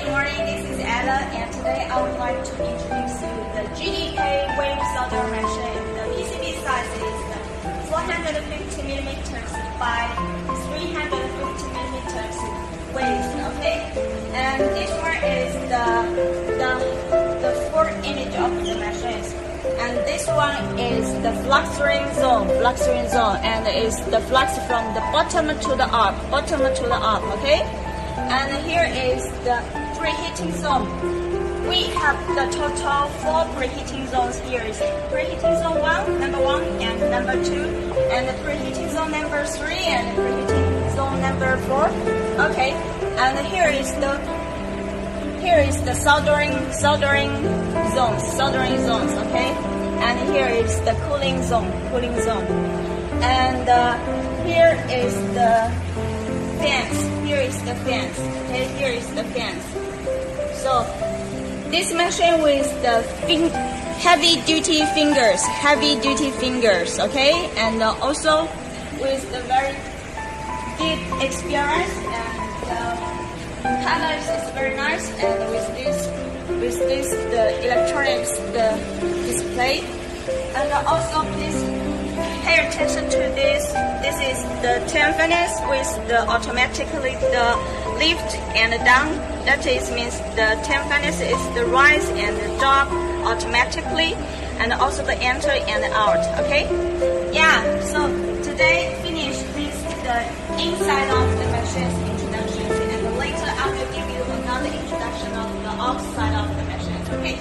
good morning. This is Ella, and today I would like to introduce you the GDK wave solder machine. The PCB size is 450 millimeters by 350 millimeters width. Okay, and this one is the full image of the machines. And this one is the fluxing zone, and is the flux from the bottom to the up, okay? And here is the preheating zone. We have the total 4 preheating zones here. Is preheating zone 1, number 1, and number 2, and the preheating zone number 3, and preheating zone number 4. Okay, and here is the soldering zones, okay? And here is the cooling zone. And here is the fans. Okay, here is the fans. So this machine with the heavy duty fingers, okay, and also with the very deep experience, and colors is very nice, and with this the electronics, the display, and also please pay attention to this. This is the 10 furnace with the automatically the lift and down. That is means the 10 furnace is the rise and the drop automatically, and also the enter and out. Okay, yeah. So today finish this the inside of the machine's introduction, and later I will give you another introduction of the outside of the machine. Okay.